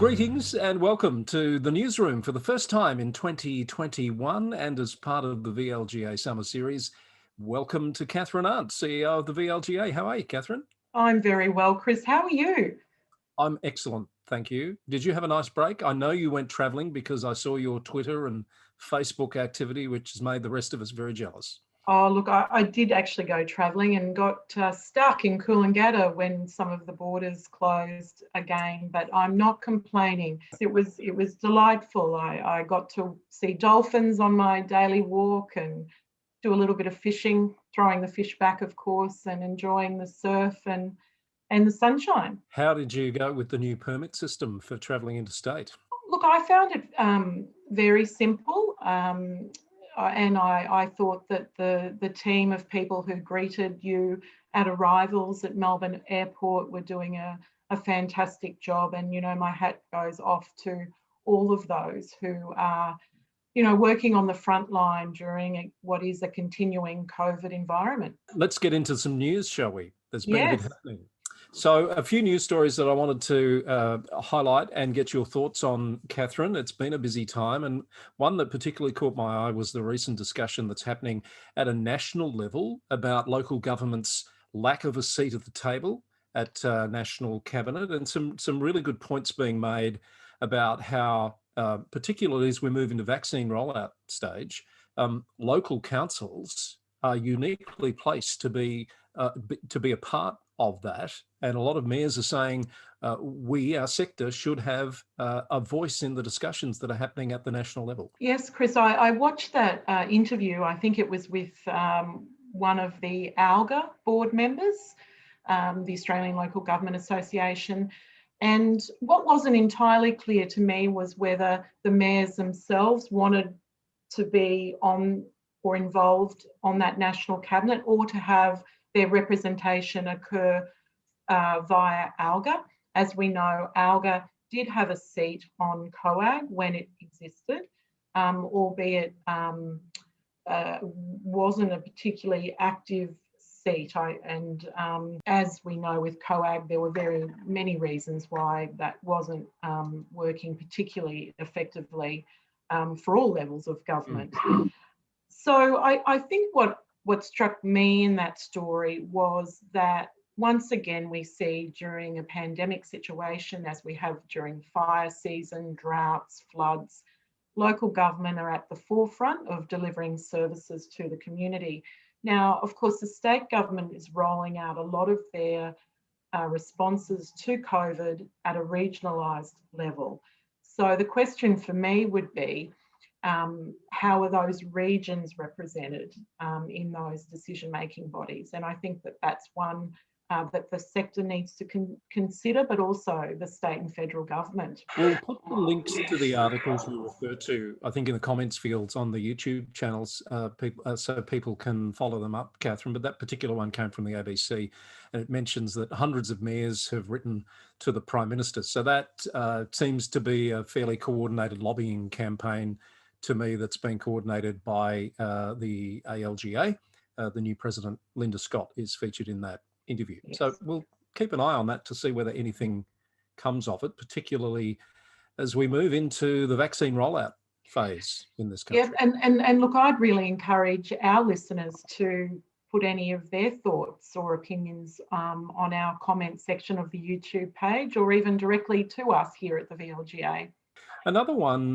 Greetings and welcome to the newsroom for the first time in 2021 and as part of the VLGA Summer Series. Welcome to Kathryn Arndt, CEO of the VLGA. How are you, Kathryn? I'm very well, Chris. How are you? I'm excellent, thank you. Did you have a nice break? I know you went travelling because I saw your Twitter and Facebook activity, which has made the rest of us very jealous. Oh, look, I did actually go travelling and got stuck in Coolangatta when some of the borders closed again, but I'm not complaining. It was delightful. I got to see dolphins on my daily walk and do a little bit of fishing, throwing the fish back, of course, and enjoying the surf and the sunshine. How did you go with the new permit system for travelling interstate? Look, I found it very simple. And I thought that the team of people who greeted you at arrivals at Melbourne Airport were doing a fantastic job. And, you know, my hat goes off to all of those who are, you know, working on the front line during what is a continuing COVID environment. Let's get into some news, shall we? There's been a bit happening. So a few news stories that I wanted to highlight and get your thoughts on, Kathryn. It's been a busy time, and one that particularly caught my eye was the recent discussion that's happening at a national level about local government's lack of a seat at the table at national cabinet, and some really good points being made about how, particularly as we move into vaccine rollout stage, local councils are uniquely placed to be a part of that. And a lot of mayors are saying our sector, should have a voice in the discussions that are happening at the national level. Yes, Chris, I watched that interview. I think it was with one of the VLGA board members, the Australian Local Government Association. And what wasn't entirely clear to me was whether the mayors themselves wanted to be on or involved on that national cabinet, or to have their representation occur via VLGA. As we know, VLGA did have a seat on COAG when it existed, albeit wasn't a particularly active seat. As we know with COAG, there were very many reasons why that wasn't working particularly effectively for all levels of government. So I think what struck me in that story was that once again we see during a pandemic situation, as we have during fire season, droughts, floods, local government are at the forefront of delivering services to the community. Now, of course, the state government is rolling out a lot of their responses to COVID at a regionalised level. So the question for me would be, how are those regions represented in those decision-making bodies? And I think that that's one that the sector needs to consider, but also the state and federal government. We'll put the links to the articles you refer to, I think, in the comments fields on the YouTube channels, so people can follow them up, Kathryn. But that particular one came from the ABC, and it mentions that hundreds of mayors have written to the Prime Minister. So that seems to be a fairly coordinated lobbying campaign to me that's been coordinated by the ALGA. The new president, Linda Scott, is featured in that interview. Yes. So we'll keep an eye on that to see whether anything comes of it, particularly as we move into the vaccine rollout phase in this country. Yeah, and look, I'd really encourage our listeners to put any of their thoughts or opinions on our comment section of the YouTube page, or even directly to us here at the VLGA. Another one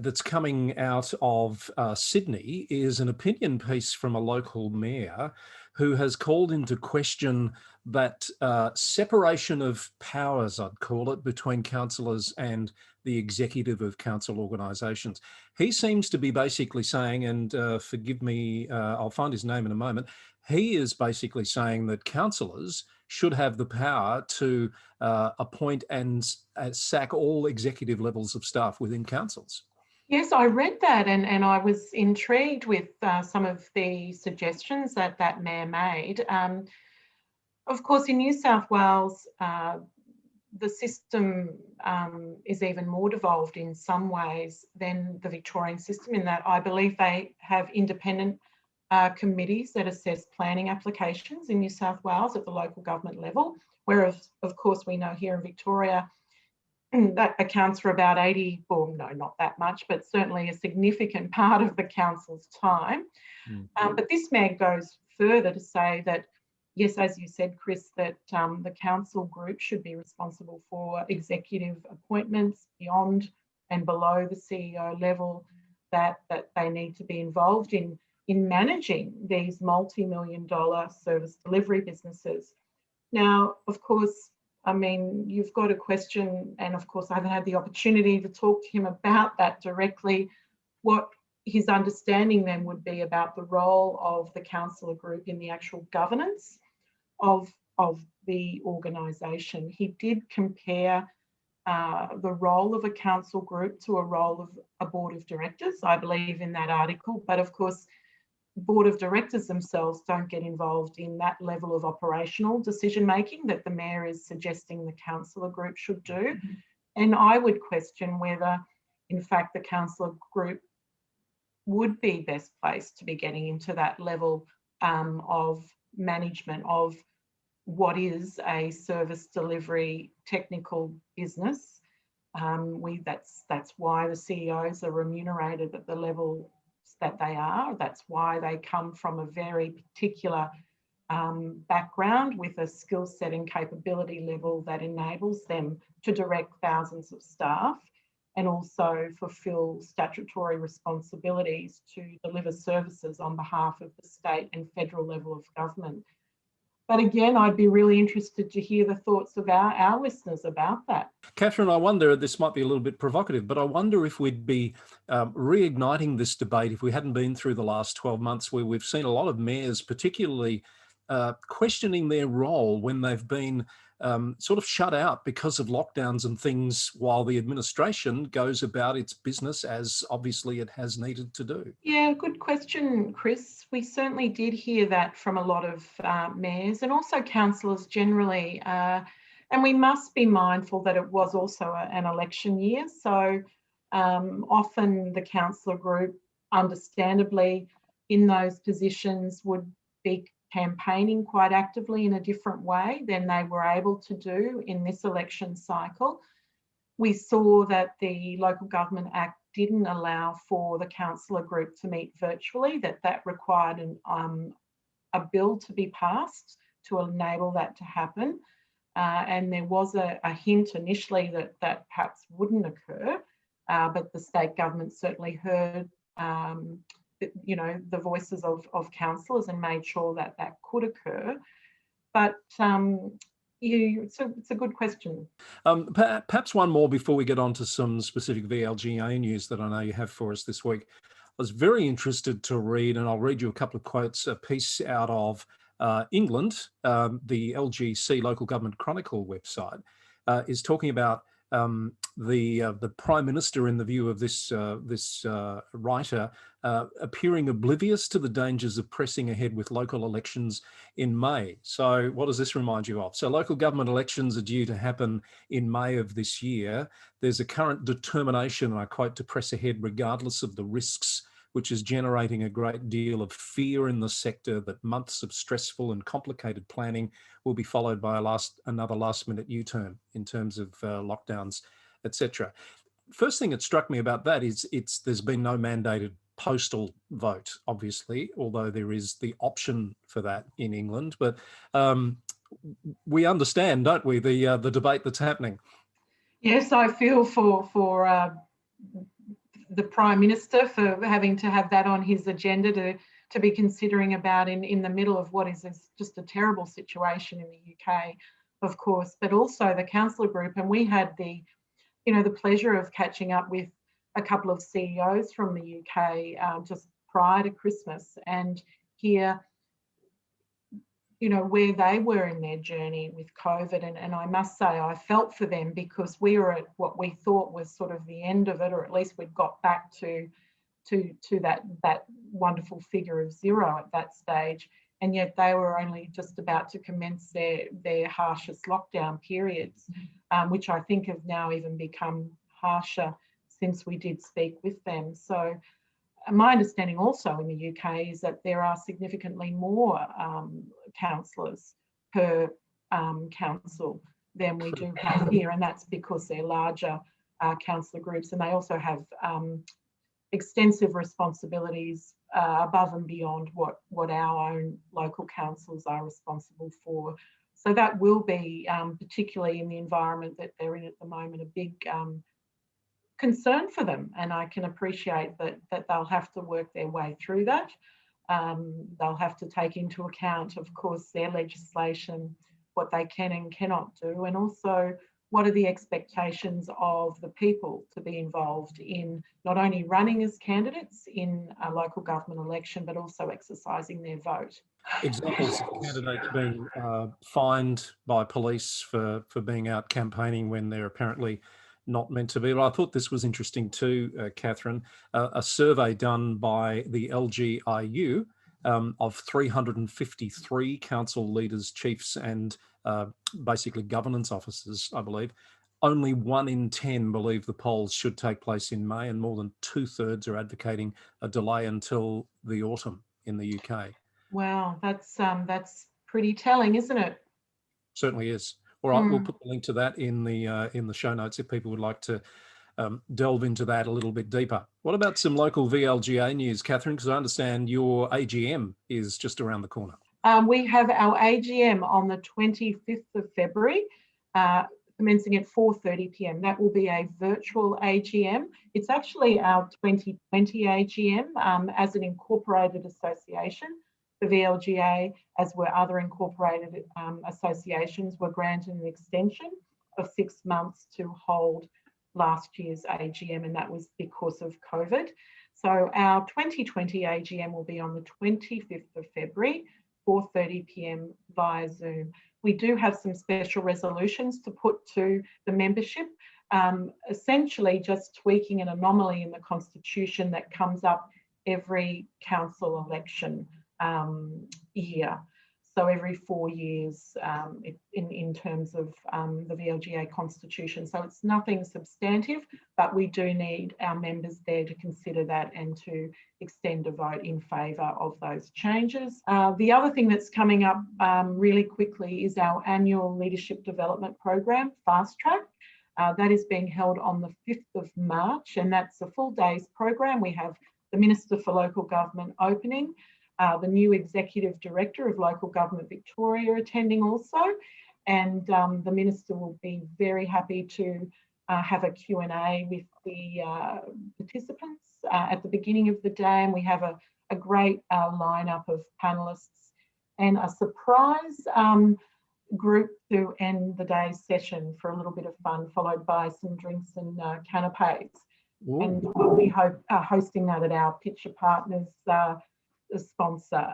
that's coming out of Sydney is an opinion piece from a local mayor who has called into question that separation of powers, I'd call it, between councillors and the executive of council organisations. He seems to be basically saying, and forgive me, I'll find his name in a moment, he is basically saying that councillors should have the power to appoint and sack all executive levels of staff within councils. Yes, I read that, and I was intrigued with some of the suggestions that mayor made. Of course, in New South Wales, the system is even more devolved in some ways than the Victorian system, in that I believe they have independent committees that assess planning applications in New South Wales at the local government level, whereas, of course, we know here in Victoria, that accounts for about 80, well, no, not that much, but certainly a significant part of the council's time. But this mag goes further to say that, yes, as you said, Chris, that the council group should be responsible for executive appointments beyond and below the CEO level, that they need to be involved in managing these multi-million-dollar service delivery businesses. Now, of course, I mean, you've got a question, and of course I haven't had the opportunity to talk to him about that directly, what his understanding then would be about the role of the councillor group in the actual governance of the organisation. He did compare the role of a council group to a role of a board of directors, I believe, in that article, but of course board of directors themselves don't get involved in that level of operational decision making that the mayor is suggesting the councillor group should do. And I would question whether in fact the councillor group would be best placed to be getting into that level of management of what is a service delivery technical business. That's why the CEOs are remunerated at the level that they are. That's why they come from a very particular background with a skill set and capability level that enables them to direct thousands of staff and also fulfil statutory responsibilities to deliver services on behalf of the state and federal level of government. But again, I'd be really interested to hear the thoughts of our listeners about that. Kathryn, I wonder, this might be a little bit provocative, but I wonder if we'd be reigniting this debate if we hadn't been through the last 12 months where we've seen a lot of mayors particularly questioning their role when they've been sort of shut out because of lockdowns and things while the administration goes about its business as obviously it has needed to do. Yeah, good question, Chris. We certainly did hear that from a lot of mayors and also councillors generally. And we must be mindful that it was also an election year. So often the councillor group, understandably, in those positions would be campaigning quite actively in a different way than they were able to do in this election cycle. We saw that the Local Government Act didn't allow for the councillor group to meet virtually, that required a bill to be passed to enable that to happen. And there was a hint initially that perhaps wouldn't occur, but the state government certainly heard the voices of councillors and made sure that could occur. But it's a good question. Perhaps one more before we get on to some specific VLGA news that I know you have for us this week. I was very interested to read, and I'll read you a couple of quotes, a piece out of England. The LGC, Local Government Chronicle website, is talking about the Prime Minister, in the view of this writer, appearing oblivious to the dangers of pressing ahead with local elections in May. So what does this remind you of? So local government elections are due to happen in May of this year. There's a current determination, and I quote, to press ahead regardless of the risks, which is generating a great deal of fear in the sector that months of stressful and complicated planning will be followed by another last-minute U-turn in terms of lockdowns, etc. First thing that struck me about that is there's been no mandated postal vote, obviously, although there is the option for that in England. But we understand, don't we, the debate that's happening? Yes, I feel for the Prime Minister for having to have that on his agenda to be considering about in the middle of what is just a terrible situation in the UK, of course, but also the councillor group. And we had the pleasure of catching up with a couple of CEOs from the UK just prior to Christmas and hear, where they were in their journey with COVID. And I must say, I felt for them because we were at what we thought was sort of the end of it, or at least we'd got back to that wonderful figure of 0 at that stage. And yet they were only just about to commence their harshest lockdown periods, which I think have now even become harsher since we did speak with them. So my understanding also in the UK is that there are significantly more councillors per council than we do have here, and that's because they're larger councillor groups, and they also have extensive responsibilities above and beyond what our own local councils are responsible for. So that will be, particularly in the environment that they're in at the moment, a big concern for them, and I can appreciate that they'll have to work their way through that. They'll have to take into account, of course, their legislation, what they can and cannot do, and also what are the expectations of the people to be involved in not only running as candidates in a local government election, but also exercising their vote. Examples of candidates being fined by police for being out campaigning when they're apparently not meant to be. But I thought this was interesting too, Kathryn. A survey done by the LGIU of 353 council leaders, chiefs and basically governance officers, I believe. Only 1 in 10 believe the polls should take place in May, and more than 2/3 are advocating a delay until the autumn in the UK. Wow, that's pretty telling, isn't it? Certainly is. All right, we'll put the link to that in the show notes if people would like to delve into that a little bit deeper. What about some local VLGA news, Kathryn? Because I understand your AGM is just around the corner. We have our AGM on the 25th of February, commencing at 4:30 p.m. That will be a virtual AGM. It's actually our 2020 AGM as an incorporated association. The VLGA, as were other incorporated associations, were granted an extension of 6 months to hold last year's AGM, and that was because of COVID. So our 2020 AGM will be on the 25th of February, 4:30 p.m. via Zoom. We do have some special resolutions to put to the membership, essentially just tweaking an anomaly in the Constitution that comes up every council election year. So every 4 years in terms of the VLGA Constitution. So it's nothing substantive, but we do need our members there to consider that and to extend a vote in favour of those changes. The other thing that's coming up really quickly is our annual Leadership Development Program, Fast Track. That is being held on the 5th of March, and that's a full day's program. We have the Minister for Local Government opening, the new Executive Director of Local Government Victoria attending also, and the Minister will be very happy to have a Q&A with the participants at the beginning of the day, and we have a great lineup of panellists and a surprise group to end the day's session for a little bit of fun, followed by some drinks and canapes. Ooh. And we'll be hosting that at our Pitcher Partners sponsor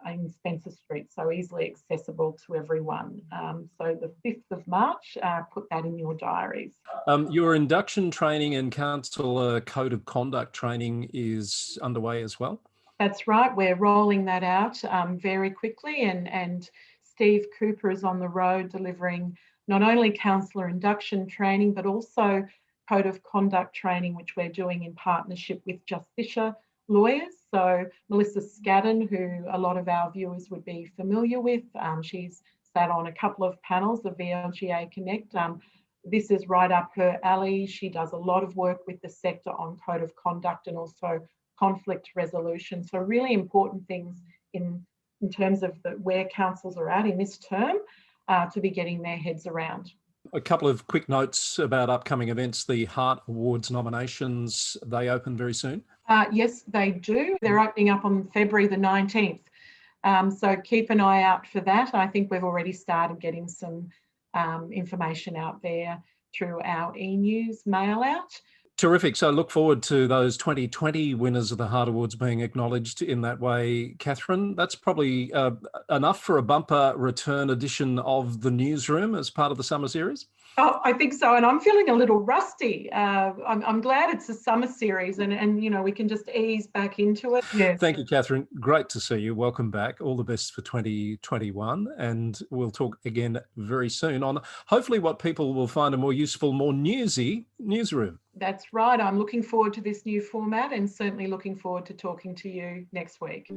in Spencer Street, so easily accessible to everyone. So the 5th of March, put that in your diaries. Your induction training and council code of conduct training is underway as well? That's right, we're rolling that out very quickly, and Steve Cooper is on the road delivering not only councillor induction training, but also code of conduct training, which we're doing in partnership with Justicia lawyers. So Melissa Scadden, who a lot of our viewers would be familiar with, she's sat on a couple of panels of VLGA Connect. This is right up her alley. She does a lot of work with the sector on code of conduct and also conflict resolution. So really important things in terms of where councils are at in this term to be getting their heads around. A couple of quick notes about upcoming events. The Heart Awards nominations, they open very soon? Yes, they do. They're opening up on February the 19th. So keep an eye out for that. I think we've already started getting some information out there through our e-news mail out. Terrific. So look forward to those 2020 winners of the Heart Awards being acknowledged in that way, Kathryn. That's probably enough for a bumper return edition of the Newsroom as part of the summer series. Oh, I think so, and I'm feeling a little rusty. I'm glad it's a summer series, and you know, we can just ease back into it. Yes. Thank you, Kathryn. Great to see you. Welcome back. All the best for 2021, and we'll talk again very soon on hopefully what people will find a more useful, more newsy newsroom. That's right. I'm looking forward to this new format, and certainly looking forward to talking to you next week.